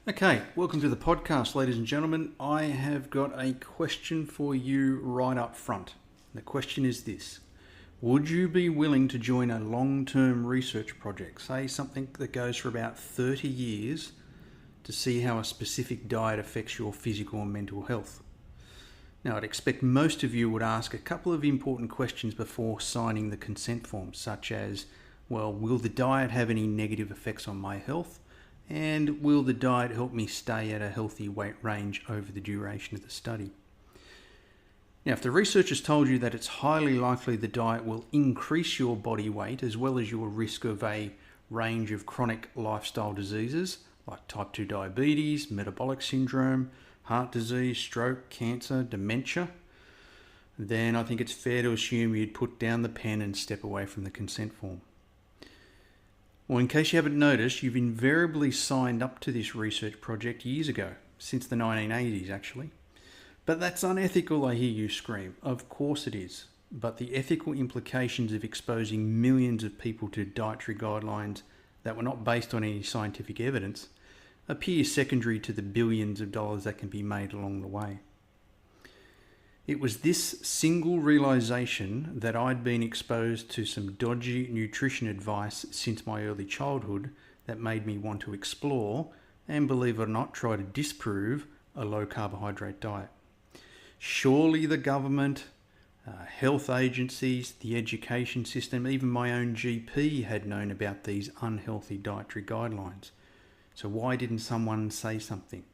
Okay, welcome to the podcast, ladies and gentlemen. I have got a question for you right up front. The question is this: would you be willing to join a long-term research project, say something that goes for about 30 years, to see how a specific diet affects your physical and mental health? Now, I'd expect most of you would ask a couple of important questions before signing the consent form, such as, well, will the diet have any negative effects on my health? And will the diet help me stay at a healthy weight range over the duration of the study? Now, if the research has told you that it's highly likely the diet will increase your body weight as well as your risk of a range of chronic lifestyle diseases like type 2 diabetes, metabolic syndrome, heart disease, stroke, cancer, dementia, then I think it's fair to assume you'd put down the pen and step away from the consent form. Well, in case you haven't noticed, you've invariably signed up to this research project years ago, since the 1980s actually. But that's unethical, I hear you scream. Of course it is. But the ethical implications of exposing millions of people to dietary guidelines that were not based on any scientific evidence appear secondary to the billions of dollars that can be made along the way. It was this single realization that I'd been exposed to some dodgy nutrition advice since my early childhood that made me want to explore and, believe it or not, try to disprove a low carbohydrate diet. Surely the government, health agencies, the education system, even my own GP had known about these unhealthy dietary guidelines. So why didn't someone say something?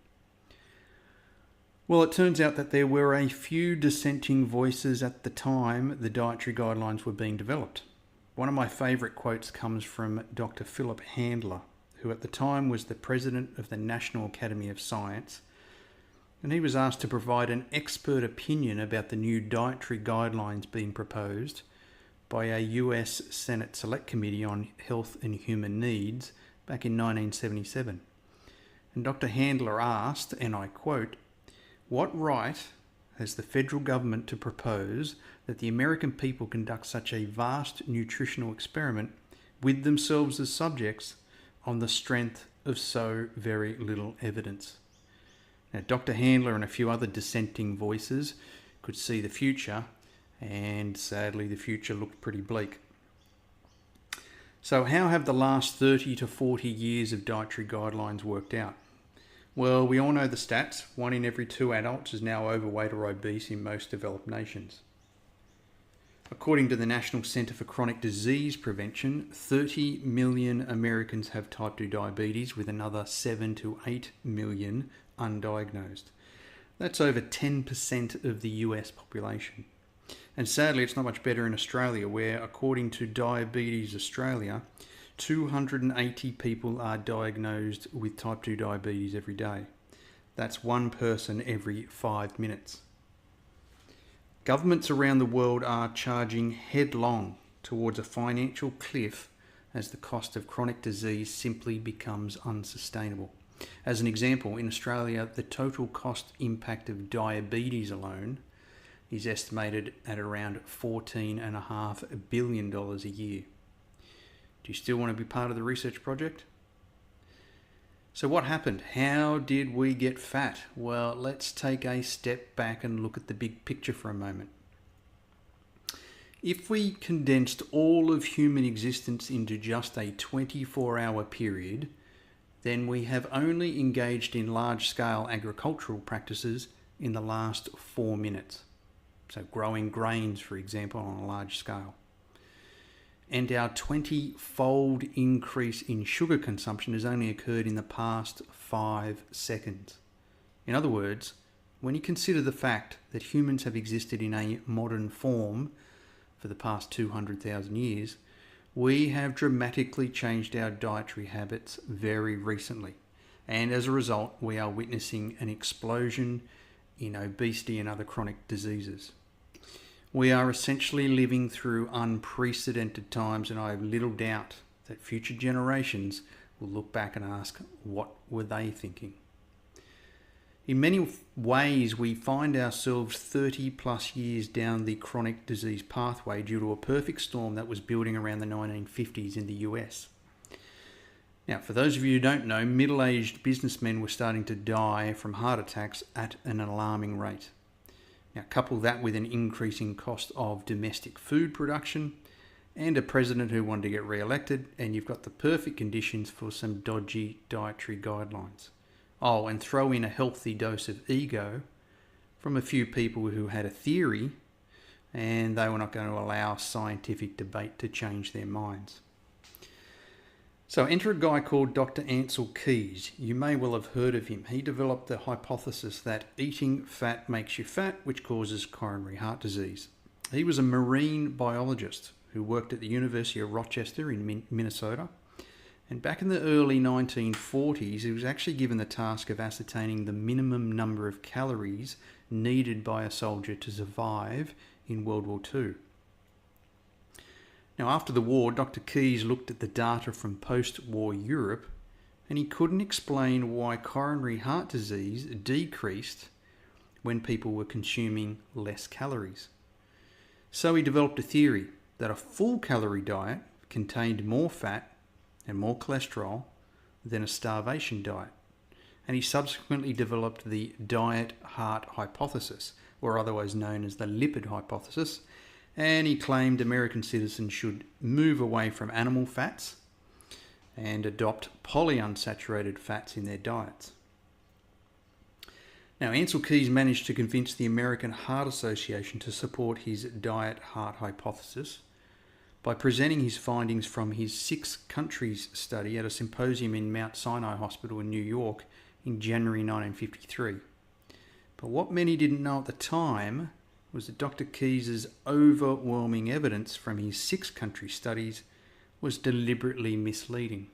Well, it turns out that there were a few dissenting voices at the time the dietary guidelines were being developed. One of my favourite quotes comes from Dr. Philip Handler, who at the time was the president of the National Academy of Science, and he was asked to provide an expert opinion about the new dietary guidelines being proposed by a US Senate Select Committee on Health and Human Needs back in 1977. And Dr. Handler asked, and I quote, "What right has the federal government to propose that the American people conduct such a vast nutritional experiment with themselves as subjects on the strength of so very little evidence?" Now, Dr. Handler and a few other dissenting voices could see the future, and sadly the future looked pretty bleak. So how have the last 30 to 40 years of dietary guidelines worked out? Well, we all know the stats. 1 in every 2 adults is now overweight or obese in most developed nations. According to the National Centre for Chronic Disease Prevention, 30 million Americans have type 2 diabetes, with another 7 to 8 million undiagnosed. That's over 10% of the US population. And sadly, it's not much better in Australia, where, according to Diabetes Australia, 280 people are diagnosed with type 2 diabetes every day. That's one person every 5 minutes. Governments around the world are charging headlong towards a financial cliff as the cost of chronic disease simply becomes unsustainable. As an example, in Australia, the total cost impact of diabetes alone is estimated at around $14.5 billion a year. Do you still want to be part of the research project? So what happened? How did we get fat? Well, let's take a step back and look at the big picture for a moment. If we condensed all of human existence into just a 24-hour period, then we have only engaged in large-scale agricultural practices in the last 4 minutes. So growing grains, for example, on a large scale. And our 20-fold increase in sugar consumption has only occurred in the past 5 seconds. In other words, when you consider the fact that humans have existed in a modern form for the past 200,000 years, we have dramatically changed our dietary habits very recently. And as a result, we are witnessing an explosion in obesity and other chronic diseases. We are essentially living through unprecedented times, and I have little doubt that future generations will look back and ask, what were they thinking? In many ways, we find ourselves 30 plus years down the chronic disease pathway due to a perfect storm that was building around the 1950s in the US. Now, for those of you who don't know, middle-aged businessmen were starting to die from heart attacks at an alarming rate. Now, couple that with an increasing cost of domestic food production and a president who wanted to get re-elected, and you've got the perfect conditions for some dodgy dietary guidelines. Oh, and throw in a healthy dose of ego from a few people who had a theory and they were not going to allow scientific debate to change their minds. So enter a guy called Dr. Ancel Keys. You may well have heard of him. He developed the hypothesis that eating fat makes you fat, which causes coronary heart disease. He was a marine biologist who worked at the University of Rochester in Minnesota. And back in the early 1940s, he was actually given the task of ascertaining the minimum number of calories needed by a soldier to survive in World War II. Now, after the war, Dr. Keys looked at the data from post-war Europe and he couldn't explain why coronary heart disease decreased when people were consuming less calories. So he developed a theory that a full calorie diet contained more fat and more cholesterol than a starvation diet. And he subsequently developed the diet-heart hypothesis, or otherwise known as the lipid hypothesis, and he claimed American citizens should move away from animal fats and adopt polyunsaturated fats in their diets. Now, Ancel Keys managed to convince the American Heart Association to support his diet-heart hypothesis by presenting his findings from his 6 countries study at a symposium in Mount Sinai Hospital in New York in January 1953. But what many didn't know at the time was that Dr. Keys's overwhelming evidence from his 6 country studies was deliberately misleading.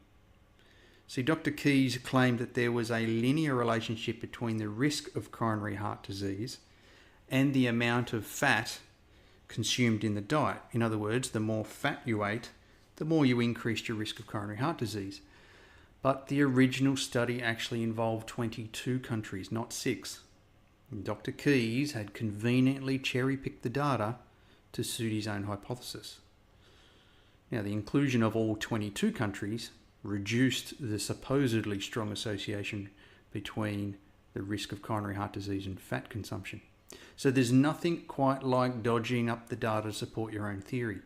See, Dr. Keys claimed that there was a linear relationship between the risk of coronary heart disease and the amount of fat consumed in the diet. In other words, the more fat you ate, the more you increased your risk of coronary heart disease. But the original study actually involved 22 countries, not 6. And Dr. Keys had conveniently cherry-picked the data to suit his own hypothesis. Now, the inclusion of all 22 countries reduced the supposedly strong association between the risk of coronary heart disease and fat consumption. So there's nothing quite like dodging up the data to support your own theory.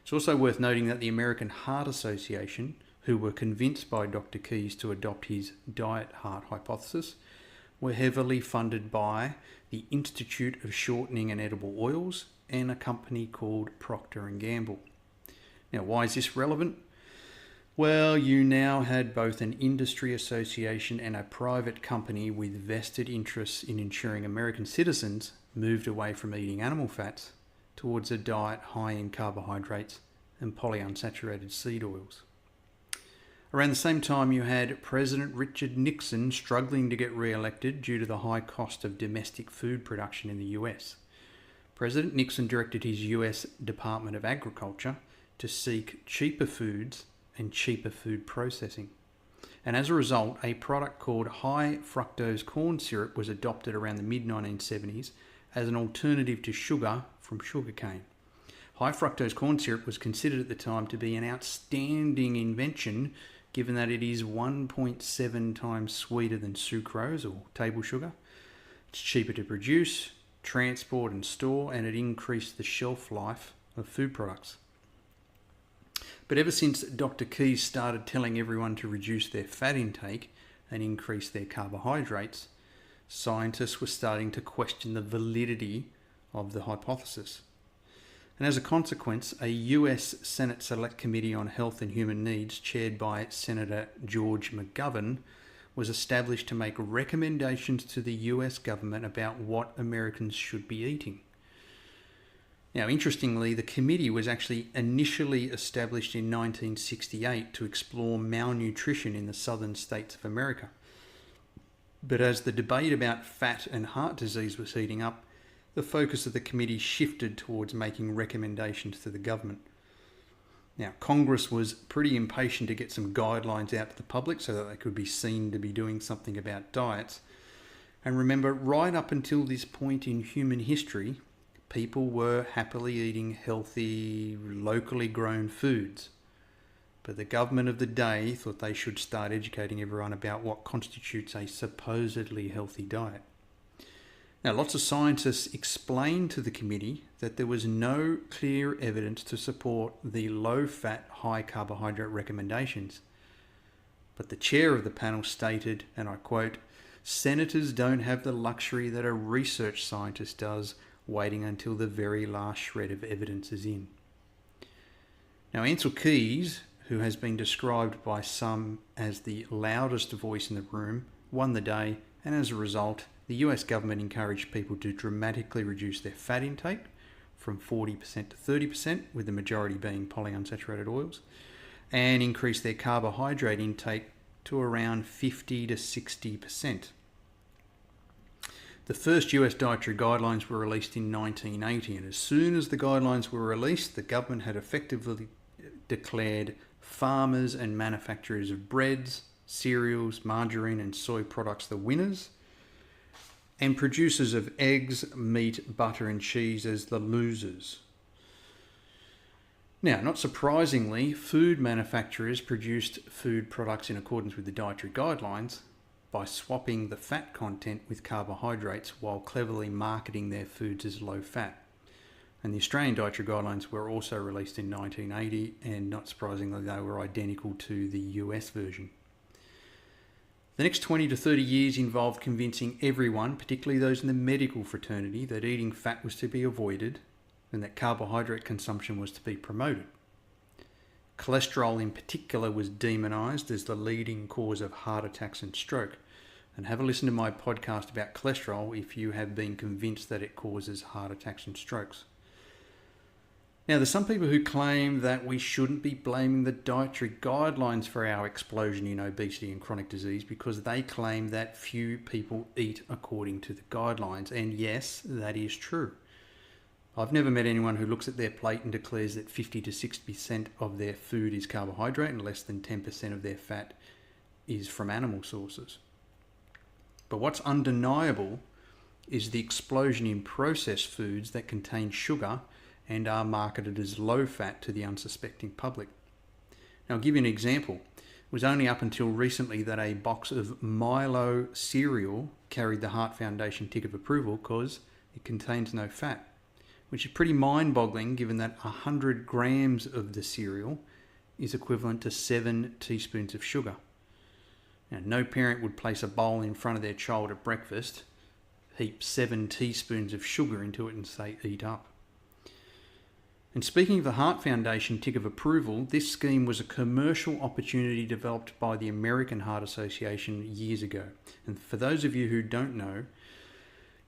It's also worth noting that the American Heart Association, who were convinced by Dr. Keys to adopt his diet-heart hypothesis, were heavily funded by the Institute of Shortening and Edible Oils and a company called Procter & Gamble. Now, why is this relevant? Well, you now had both an industry association and a private company with vested interests in ensuring American citizens moved away from eating animal fats towards a diet high in carbohydrates and polyunsaturated seed oils. Around the same time, you had President Richard Nixon struggling to get re-elected due to the high cost of domestic food production in the US. President Nixon directed his US Department of Agriculture to seek cheaper foods and cheaper food processing. And as a result, a product called high fructose corn syrup was adopted around the mid-1970s as an alternative to sugar from sugarcane. High fructose corn syrup was considered at the time to be an outstanding invention, given that it is 1.7 times sweeter than sucrose or table sugar. It's cheaper to produce, transport and store, and it increased the shelf life of food products. But ever since Dr. Keys started telling everyone to reduce their fat intake and increase their carbohydrates, scientists were starting to question the validity of the hypothesis. And as a consequence, a US Senate Select Committee on Health and Human Needs, chaired by Senator George McGovern, was established to make recommendations to the US government about what Americans should be eating. Now, interestingly, the committee was actually initially established in 1968 to explore malnutrition in the southern states of America. But as the debate about fat and heart disease was heating up, the focus of the committee shifted towards making recommendations to the government. Now, Congress was pretty impatient to get some guidelines out to the public so that they could be seen to be doing something about diets. And remember, right up until this point in human history, people were happily eating healthy, locally grown foods. but the government of the day thought they should start educating everyone about what constitutes a supposedly healthy diet. Now, lots of scientists explained to the committee that there was no clear evidence to support the low-fat, high-carbohydrate recommendations. But the chair of the panel stated, and I quote, "Senators don't have the luxury that a research scientist does, waiting until the very last shred of evidence is in." Now, Ansel Keys, who has been described by some as the loudest voice in the room, won the day, and as a result, the US government encouraged people to dramatically reduce their fat intake from 40% to 30%, with the majority being polyunsaturated oils, and increase their carbohydrate intake to around 50 to 60%. The first US dietary guidelines were released in 1980, and as soon as the guidelines were released, the government had effectively declared farmers and manufacturers of breads, cereals, margarine and soy products the winners, and producers of eggs, meat, butter and cheese as the losers. Now, not surprisingly, food manufacturers produced food products in accordance with the dietary guidelines by swapping the fat content with carbohydrates while cleverly marketing their foods as low fat. And the Australian dietary guidelines were also released in 1980, and not surprisingly, they were identical to the US version. The next 20 to 30 years involved convincing everyone, particularly those in the medical fraternity, that eating fat was to be avoided and that carbohydrate consumption was to be promoted. Cholesterol in particular was demonised as the leading cause of heart attacks and stroke. And have a listen to my podcast about cholesterol if you have been convinced that it causes heart attacks and strokes. Now, there's some people who claim that we shouldn't be blaming the dietary guidelines for our explosion in obesity and chronic disease because they claim that few people eat according to the guidelines. And yes, that is true. I've never met anyone who looks at their plate and declares that 50 to 60% of their food is carbohydrate and less than 10% of their fat is from animal sources. But what's undeniable is the explosion in processed foods that contain sugar and are marketed as low fat to the unsuspecting public. Now, I'll give you an example. It was only up until recently that a box of Milo cereal carried the Heart Foundation tick of approval because it contains no fat, which is pretty mind-boggling given that 100 grams of the cereal is equivalent to 7 teaspoons of sugar. Now, no parent would place a bowl in front of their child at breakfast, heap 7 teaspoons of sugar into it and say, "Eat up." And speaking of the Heart Foundation tick of approval, this scheme was a commercial opportunity developed by the American Heart Association years ago. And for those of you who don't know,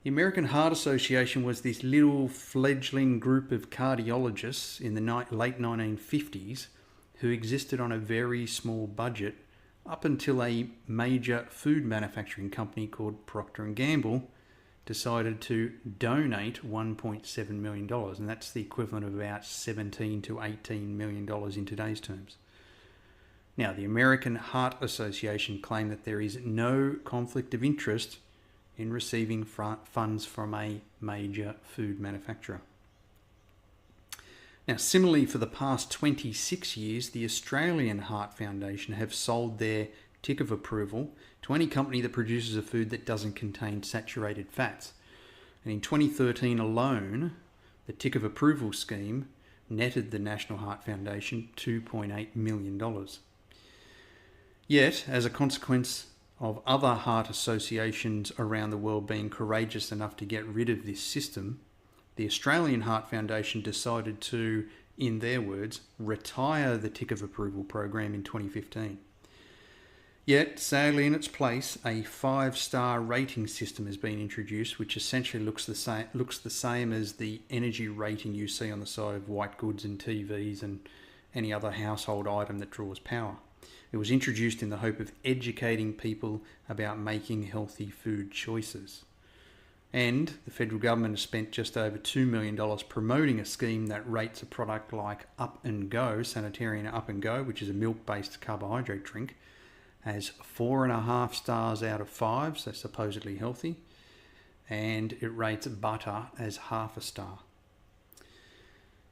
the American Heart Association was this little fledgling group of cardiologists in the late 1950s who existed on a very small budget up until a major food manufacturing company called Procter & Gamble decided to donate $1.7 million, and that's the equivalent of about $17 to $18 million in today's terms. Now, the American Heart Association claimed that there is no conflict of interest in receiving funds from a major food manufacturer. Now, similarly, for the past 26 years, the Australian Heart Foundation have sold their tick of approval to any company that produces a food that doesn't contain saturated fats. And in 2013 alone, the tick of approval scheme netted the National Heart Foundation $2.8 million. Yet, as a consequence of other heart associations around the world being courageous enough to get rid of this system, the Australian Heart Foundation decided to, in their words, retire the tick of approval program in 2015. Yet, sadly, in its place, a 5-star rating system has been introduced, which essentially looks the same as the energy rating you see on the side of white goods and TVs and any other household item that draws power. It was introduced in the hope of educating people about making healthy food choices. And the federal government has spent just over $2 million promoting a scheme that rates a product like Up and Go, Sanitarian Up and Go, which is a milk-based carbohydrate drink, as 4.5 stars out of 5, so supposedly healthy, and it rates butter as 0.5 star.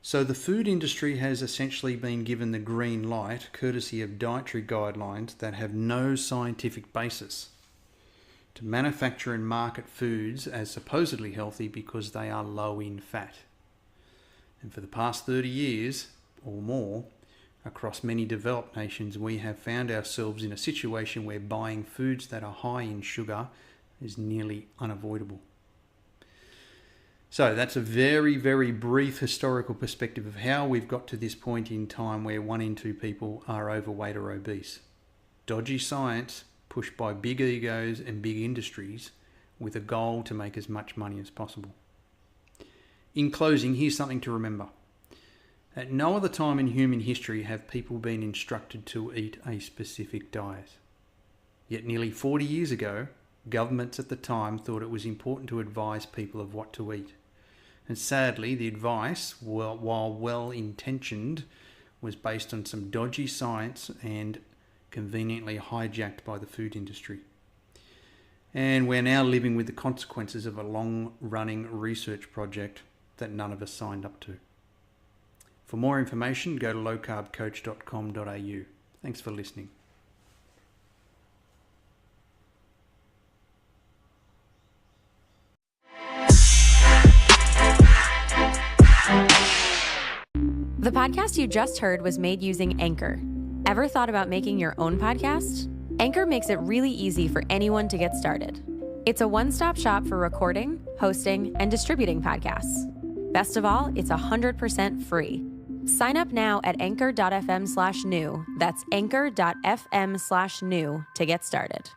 So the food industry has essentially been given the green light courtesy of dietary guidelines that have no scientific basis to manufacture and market foods as supposedly healthy because they are low in fat. And for the past 30 years or more, across many developed nations, we have found ourselves in a situation where buying foods that are high in sugar is nearly unavoidable. So that's a very, very brief historical perspective of how we've got to this point in time where 1 in 2 people are overweight or obese. Dodgy science pushed by big egos and big industries with a goal to make as much money as possible. In closing, here's something to remember. At no other time in human history have people been instructed to eat a specific diet. Yet nearly 40 years ago, governments at the time thought it was important to advise people of what to eat. And sadly, the advice, while well-intentioned, was based on some dodgy science and conveniently hijacked by the food industry. And we're now living with the consequences of a long-running research project that none of us signed up to. For more information, go to lowcarbcoach.com.au. Thanks for listening. The podcast you just heard was made using Anchor. Ever thought about making your own podcast? Anchor makes it really easy for anyone to get started. It's a one-stop shop for recording, hosting, and distributing podcasts. Best of all, it's 100% free. Sign up now at anchor.fm/new. That's anchor.fm/new to get started.